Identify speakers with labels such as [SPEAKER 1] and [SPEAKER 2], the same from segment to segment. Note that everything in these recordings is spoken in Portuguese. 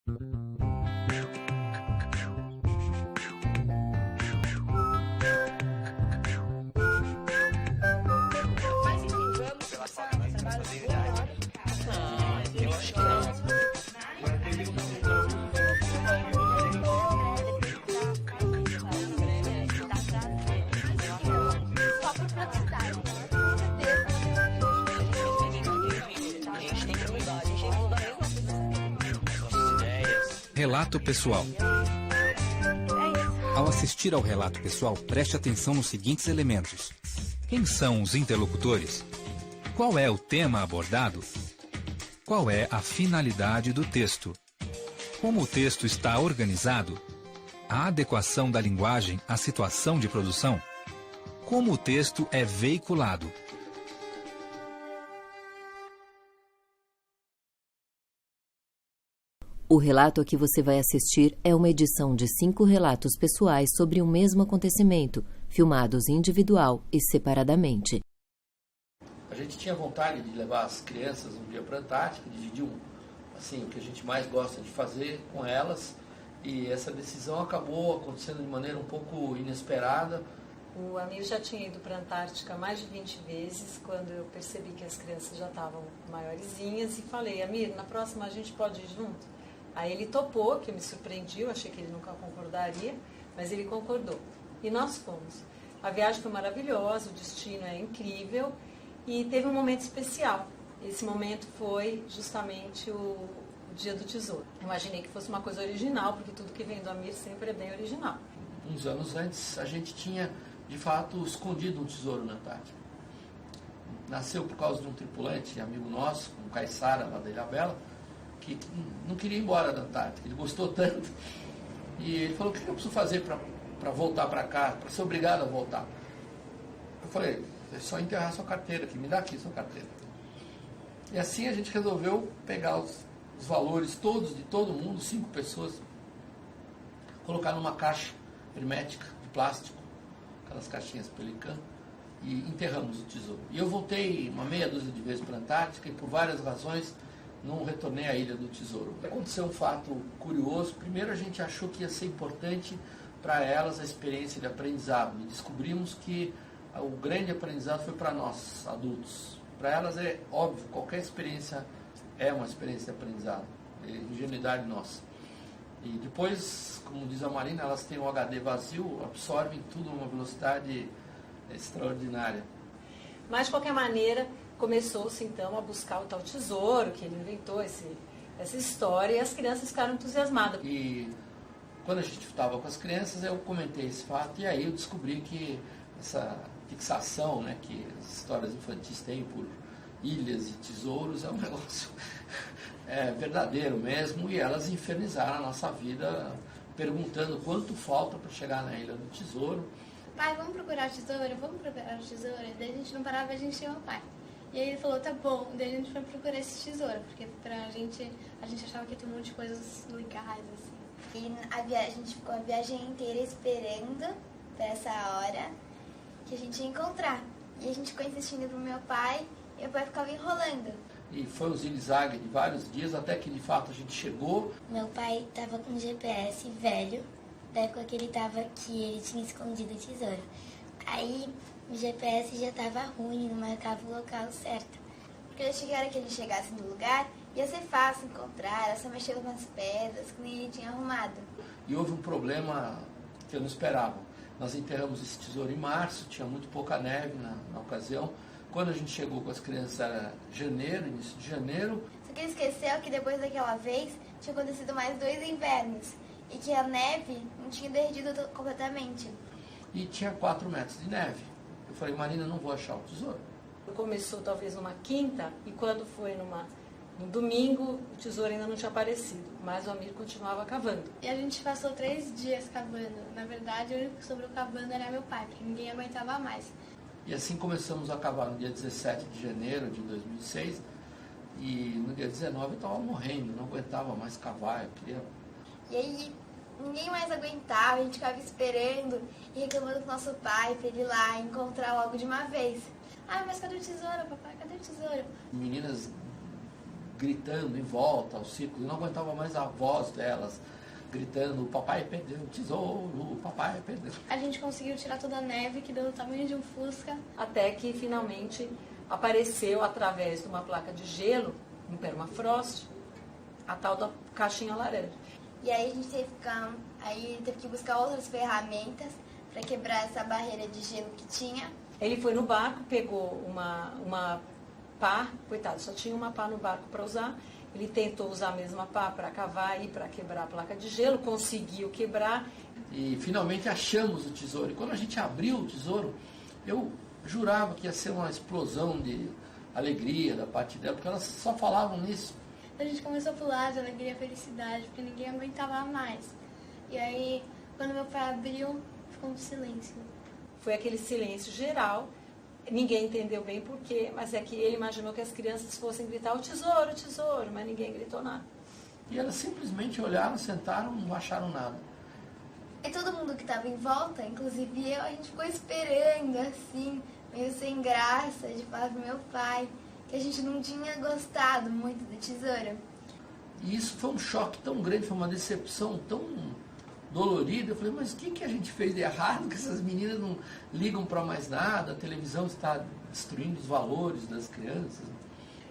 [SPEAKER 1] Eu acho que não.
[SPEAKER 2] Relato pessoal. Ao assistir ao relato pessoal, preste atenção nos seguintes elementos. Quem são os interlocutores? Qual é o tema abordado? Qual é a finalidade do texto? Como o texto está organizado? A adequação da linguagem à situação de produção? Como o texto é veiculado?
[SPEAKER 3] O relato a que você vai assistir é uma edição de 5 relatos pessoais sobre o mesmo acontecimento, filmados individual e separadamente.
[SPEAKER 4] A gente tinha vontade de levar as crianças um dia para a Antártica, dividir o que a gente mais gosta de fazer com elas, e essa decisão acabou acontecendo de maneira um pouco inesperada.
[SPEAKER 5] O Amir já tinha ido para a Antártica mais de 20 vezes, quando eu percebi que as crianças já estavam maiorzinhas, e falei: Amir, na próxima a gente pode ir junto? Aí ele topou, que me surpreendi, eu achei que ele nunca concordaria, mas ele concordou. E nós fomos. A viagem foi maravilhosa, o destino é incrível e teve um momento especial. Esse momento foi justamente o Dia do Tesouro. Imaginei que fosse uma coisa original, porque tudo que vem do Amir sempre é bem original.
[SPEAKER 4] Uns anos antes, a gente tinha, de fato, escondido um tesouro na Antártica. Nasceu por causa de um tripulante, amigo nosso, um caiçara lá da Ilha Bela, que não queria ir embora da Antártica. Ele gostou tanto. E ele falou: o que eu preciso fazer para voltar para cá, para ser obrigado a voltar? Eu falei: é só enterrar sua carteira aqui, me dá aqui sua carteira. E assim a gente resolveu pegar os valores todos, de todo mundo, 5 pessoas, colocar numa caixa hermética de plástico, aquelas caixinhas Pelican, e enterramos o tesouro. E eu voltei uma meia dúzia de vezes para a Antártica e por várias razões não retornei à Ilha do Tesouro. Aconteceu um fato curioso. Primeiro, a gente achou que ia ser importante para elas a experiência de aprendizado. E descobrimos que o grande aprendizado foi para nós, adultos. Para elas é óbvio, qualquer experiência é uma experiência de aprendizado. É ingenuidade nossa. E depois, como diz a Marina, elas têm um HD vazio, absorvem tudo a uma velocidade extraordinária.
[SPEAKER 5] Mas, de qualquer maneira, começou-se então a buscar o tal tesouro, que ele inventou essa história, e as crianças ficaram entusiasmadas.
[SPEAKER 4] E quando a gente estava com as crianças, eu comentei esse fato, e aí eu descobri que essa fixação, né, que as histórias infantis têm por ilhas e tesouros é um negócio verdadeiro mesmo, e elas infernizaram a nossa vida perguntando quanto falta para chegar na Ilha do Tesouro.
[SPEAKER 6] Pai, vamos procurar o tesouro? Vamos procurar o tesouro? Daí a gente não parava, a gente tinha o pai. E aí ele falou: tá bom. Daí a gente foi procurar esse tesouro, porque a gente achava que ia ter um monte de coisas legais, assim.
[SPEAKER 7] E a gente ficou a viagem inteira esperando pra essa hora que a gente ia encontrar. E a gente ficou insistindo pro meu pai, e meu pai ficava enrolando.
[SPEAKER 4] E foi um zigue-zague de vários dias, até que de fato a gente chegou.
[SPEAKER 7] Meu pai tava com um GPS velho, da época que ele tinha escondido o tesouro. Aí o GPS já tava ruim, não marcava o local certo. Porque eu achei que a hora que ele chegasse no lugar, ia ser fácil encontrar, era só mexer nas pedras, que nem ele tinha arrumado.
[SPEAKER 4] E houve um problema que eu não esperava. Nós enterramos esse tesouro em março, tinha muito pouca neve na ocasião. Quando a gente chegou com as crianças era janeiro, início de janeiro.
[SPEAKER 7] Só que ele esqueceu que depois daquela vez tinha acontecido mais 2 invernos e que a neve não tinha derretido completamente.
[SPEAKER 4] E tinha 4 metros de neve. Eu falei: Marina, não vou achar o tesouro.
[SPEAKER 5] Começou talvez numa quinta, e quando foi no domingo, o tesouro ainda não tinha aparecido, mas o Amir continuava cavando.
[SPEAKER 6] E a gente passou 3 dias cavando. Na verdade, o único que sobrou cavando era meu pai, porque ninguém aguentava mais.
[SPEAKER 4] E assim começamos a cavar no dia 17 de janeiro de 2006. E no dia 19 eu estava morrendo, não aguentava mais cavar, eu queria...
[SPEAKER 7] E aí ninguém mais aguentava, a gente ficava esperando e reclamando com nosso pai para ele ir lá encontrar logo de uma vez. Ah, mas cadê o tesouro, papai? Cadê o tesouro?
[SPEAKER 4] Meninas gritando em volta aos círculos, eu não aguentava mais a voz delas, gritando, o papai perdeu o tesouro, o papai perdeu.
[SPEAKER 6] A gente conseguiu tirar toda a neve, que deu do tamanho de um fusca.
[SPEAKER 5] Até que finalmente apareceu através de uma placa de gelo, um permafrost, a tal da caixinha laranja.
[SPEAKER 7] E aí a gente teve que buscar outras ferramentas para quebrar essa barreira de gelo que tinha.
[SPEAKER 5] Ele foi no barco, pegou uma pá, coitado, só tinha uma pá no barco para usar. Ele tentou usar a mesma pá para cavar e para quebrar a placa de gelo, conseguiu quebrar.
[SPEAKER 4] E finalmente achamos o tesouro. E quando a gente abriu o tesouro, eu jurava que ia ser uma explosão de alegria da parte dela, porque elas só falavam nisso.
[SPEAKER 6] A gente começou a pular de alegria e felicidade, porque ninguém aguentava mais. E aí, quando meu pai abriu, ficou um silêncio.
[SPEAKER 5] Foi aquele silêncio geral, ninguém entendeu bem por quê, mas é que ele imaginou que as crianças fossem gritar o tesouro, mas ninguém gritou nada.
[SPEAKER 4] E elas simplesmente olharam, sentaram, não acharam nada.
[SPEAKER 7] E todo mundo que estava em volta, inclusive eu, a gente ficou esperando, assim, meio sem graça, de falar pro meu pai, que a gente não tinha gostado muito do tesouro.
[SPEAKER 4] E isso foi um choque tão grande, foi uma decepção tão dolorida. Eu falei, mas o que a gente fez de errado? Que essas meninas não ligam para mais nada, a televisão está destruindo os valores das crianças.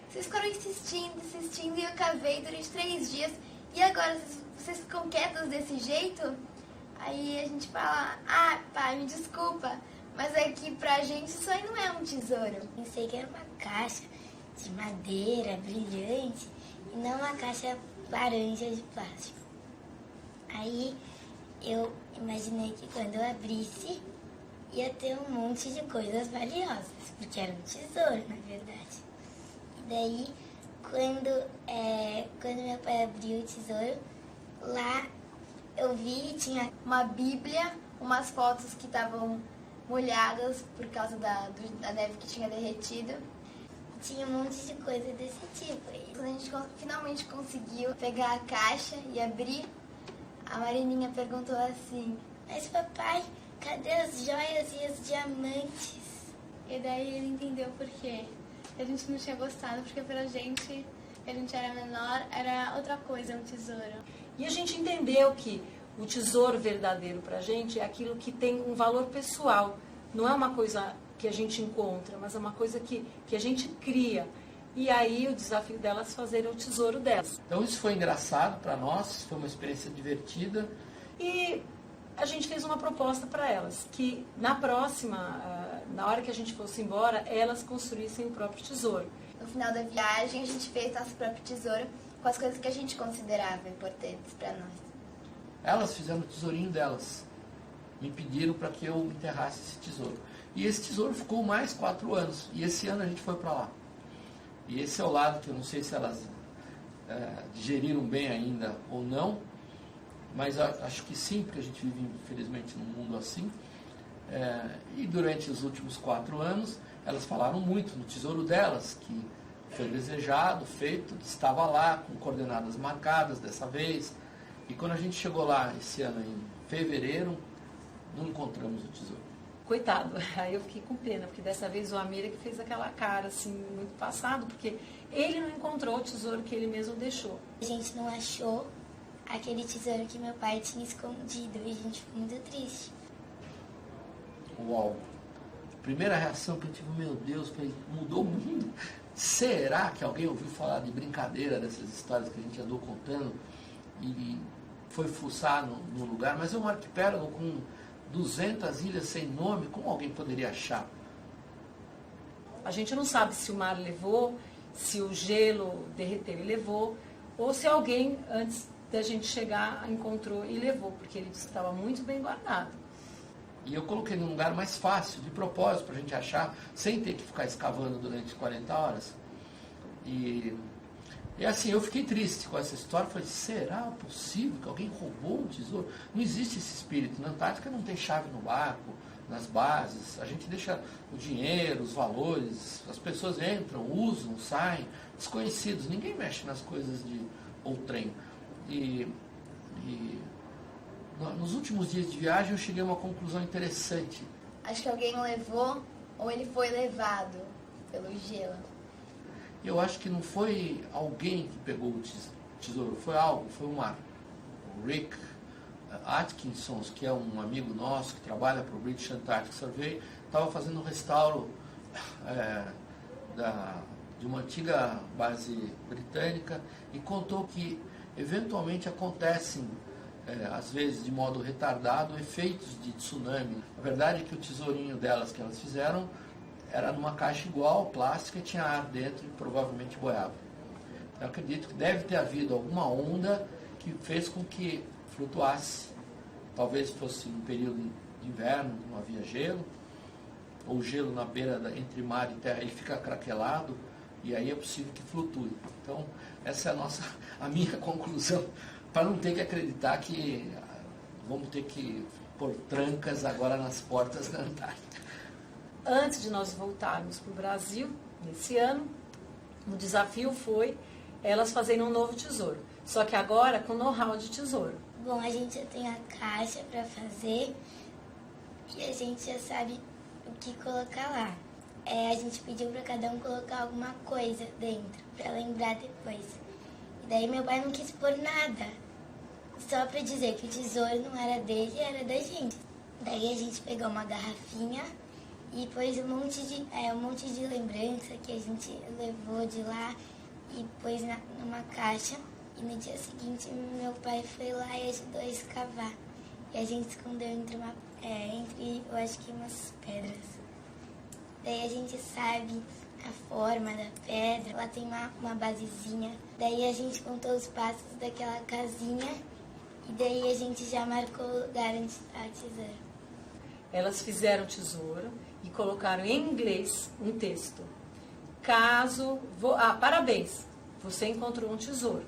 [SPEAKER 7] Vocês ficaram insistindo, e eu cavei durante 3 dias, e agora vocês ficam quietos desse jeito? Aí a gente fala, pai, me desculpa, mas é que pra gente isso aí não é um tesouro. Pensei que era uma caixa de madeira brilhante e não uma caixa laranja de plástico. Aí eu imaginei que quando eu abrisse ia ter um monte de coisas valiosas, porque era um tesouro, na verdade. E daí, quando meu pai abriu o tesouro, lá eu vi, tinha uma Bíblia, umas fotos que estavam molhadas por causa da neve que tinha derretido. Tinha um monte de coisa desse tipo. E quando a gente finalmente conseguiu pegar a caixa e abrir, a Marininha perguntou assim, mas papai, cadê as joias e os diamantes?
[SPEAKER 6] E daí ele entendeu por quê. A gente não tinha gostado, porque pra gente, que a gente era menor, era outra coisa, um tesouro.
[SPEAKER 5] E a gente entendeu que o tesouro verdadeiro pra gente é aquilo que tem um valor pessoal. Não é uma coisa que a gente encontra, mas é uma coisa que a gente cria. E aí o desafio delas é fazer o tesouro delas.
[SPEAKER 4] Então isso foi engraçado para nós, foi uma experiência divertida.
[SPEAKER 5] E a gente fez uma proposta para elas, que na próxima, na hora que a gente fosse embora, elas construíssem o próprio tesouro.
[SPEAKER 7] No final da viagem, a gente fez nosso próprio tesouro com as coisas que a gente considerava importantes para nós.
[SPEAKER 4] Elas fizeram o tesourinho delas. Me pediram para que eu enterrasse esse tesouro. E esse tesouro ficou mais 4 anos. E esse ano a gente foi para lá. E esse é o lado que eu não sei se elas digeriram bem ainda ou não. Mas acho que sim, porque a gente vive, infelizmente, num mundo assim. E durante os últimos 4 anos, elas falaram muito no tesouro delas, que foi desejado, feito, estava lá, com coordenadas marcadas dessa vez. E quando a gente chegou lá esse ano, em fevereiro, não encontramos o tesouro.
[SPEAKER 5] Coitado, aí eu fiquei com pena, porque dessa vez o Amir que fez aquela cara assim, muito passado, porque ele não encontrou o tesouro que ele mesmo deixou.
[SPEAKER 7] A gente não achou aquele tesouro que meu pai tinha escondido e a gente ficou muito triste.
[SPEAKER 4] Uau! Primeira reação que eu tive, meu Deus, mudou o mundo. Será que alguém ouviu falar de brincadeira dessas histórias que a gente andou contando e foi fuçar no lugar? Mas é um arquipélago com 200 ilhas sem nome, como alguém poderia achar?
[SPEAKER 5] A gente não sabe se o mar levou, se o gelo derreteu e levou, ou se alguém, antes da gente chegar, encontrou e levou, porque ele disse que estava muito bem guardado.
[SPEAKER 4] E eu coloquei num lugar mais fácil, de propósito, para a gente achar, sem ter que ficar escavando durante 40 horas. E assim, eu fiquei triste com essa história. Falei, será possível que alguém roubou um tesouro? Não existe esse espírito. Na Antártica não tem chave no barco, nas bases. A gente deixa o dinheiro, os valores, as pessoas entram, usam, saem, desconhecidos. Ninguém mexe nas coisas de outrem. E nos últimos dias de viagem eu cheguei a uma conclusão interessante.
[SPEAKER 7] Acho que alguém levou ou ele foi levado pelo gelo.
[SPEAKER 4] Eu acho que não foi alguém que pegou o tesouro, foi algo, foi o Rick Atkinson, que é um amigo nosso que trabalha para o British Antarctic Survey, estava fazendo um restauro de uma antiga base britânica e contou que eventualmente acontecem, às vezes de modo retardado, efeitos de tsunami. A verdade é que o tesourinho delas que elas fizeram era numa caixa igual, plástica, tinha ar dentro e provavelmente boiava. Eu acredito que deve ter havido alguma onda que fez com que flutuasse. Talvez fosse um período de inverno, não havia gelo, ou gelo na beira entre mar e terra, ele fica craquelado, e aí é possível que flutue. Então, essa é a minha conclusão, para não ter que acreditar que vamos ter que pôr trancas agora nas portas da Antártica.
[SPEAKER 5] Antes de nós voltarmos para o Brasil, nesse ano, o desafio foi elas fazerem um novo tesouro. Só que agora com know-how de tesouro.
[SPEAKER 7] Bom, a gente já tem a caixa para fazer e a gente já sabe o que colocar lá. A gente pediu para cada um colocar alguma coisa dentro, para lembrar depois. E daí meu pai não quis pôr nada, só para dizer que o tesouro não era dele, era da gente. Daí a gente pegou uma garrafinha e pôs um monte de lembrança que a gente levou de lá e pôs numa caixa. E no dia seguinte meu pai foi lá e ajudou a escavar. E a gente escondeu entre eu acho que umas pedras. Daí a gente sabe a forma da pedra, ela tem uma basezinha. Daí a gente contou os passos daquela casinha e daí a gente já marcou o lugar onde está o tesouro.
[SPEAKER 5] Elas fizeram o tesouro e colocaram em inglês um texto. Parabéns, você encontrou um tesouro.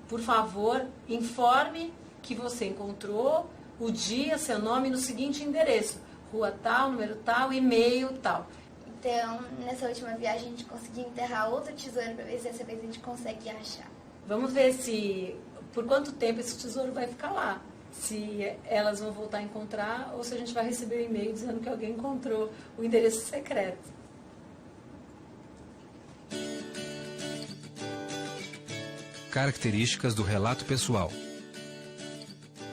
[SPEAKER 5] Por favor, informe que você encontrou, o dia, seu nome no seguinte endereço. Rua tal, número tal, e-mail tal.
[SPEAKER 6] Então, nessa última viagem, a gente conseguiu enterrar outro tesouro para ver se dessa vez a gente consegue achar.
[SPEAKER 5] Vamos ver por quanto tempo esse tesouro vai ficar lá. Se elas vão voltar a encontrar ou se a gente vai receber um e-mail dizendo que alguém encontrou o endereço secreto.
[SPEAKER 2] Características do relato pessoal.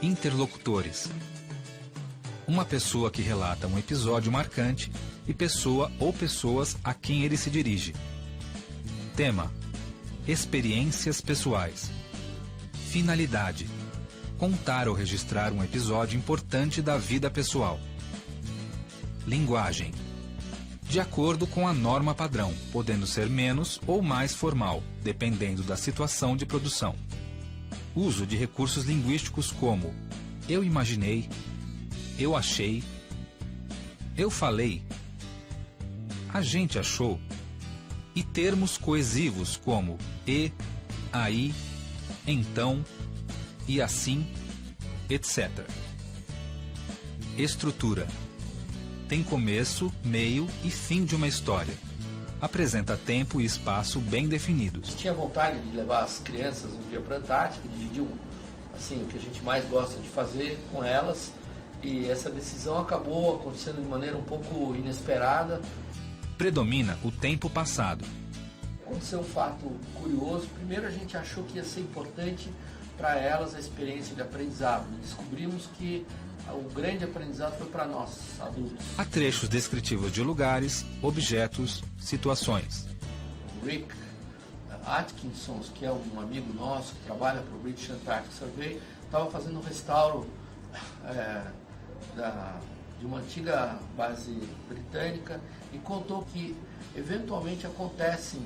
[SPEAKER 2] Interlocutores. Uma pessoa que relata um episódio marcante e pessoa ou pessoas a quem ele se dirige. Tema: experiências pessoais. Finalidade: contar ou registrar um episódio importante da vida pessoal. Linguagem: de acordo com a norma padrão, podendo ser menos ou mais formal, dependendo da situação de produção. Uso de recursos linguísticos como eu imaginei, eu achei, eu falei, a gente achou, e termos coesivos como e, aí, então, e assim, etc. Estrutura: tem começo, meio e fim de uma história. Apresenta tempo e espaço bem definidos.
[SPEAKER 4] Tinha vontade de levar as crianças um dia para a Antártica, dividir o que a gente mais gosta de fazer com elas, e essa decisão acabou acontecendo de maneira um pouco inesperada.
[SPEAKER 2] Predomina o tempo passado.
[SPEAKER 4] Aconteceu um fato curioso. Primeiro, a gente achou que ia ser importante para elas a experiência de aprendizado. Descobrimos que o grande aprendizado foi para nós, adultos.
[SPEAKER 2] Há trechos descritivos de lugares, objetos, situações.
[SPEAKER 4] O Rick Atkinson, que é um amigo nosso que trabalha para o British Antarctic Survey, estava fazendo um restauro de uma antiga base britânica e contou que eventualmente acontecem,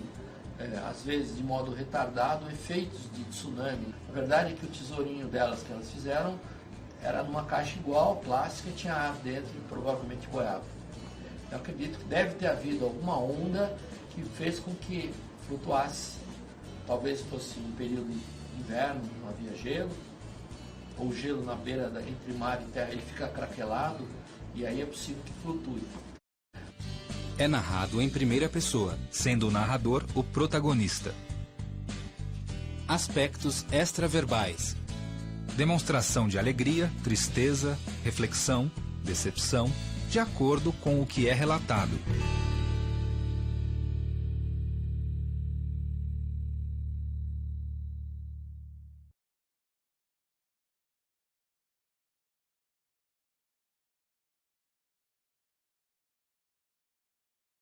[SPEAKER 4] às vezes de modo retardado, efeitos de tsunami. A verdade é que o tesourinho delas que elas fizeram era numa caixa igual, plástica, tinha ar dentro e provavelmente boiava. Eu acredito que deve ter havido alguma onda que fez com que flutuasse. Talvez fosse um período de inverno, não havia gelo, ou gelo na beira entre mar e terra, ele fica craquelado, e aí é possível que flutue.
[SPEAKER 2] É narrado em primeira pessoa, sendo o narrador o protagonista. Aspectos extraverbais: demonstração de alegria, tristeza, reflexão, decepção, de acordo com o que é relatado.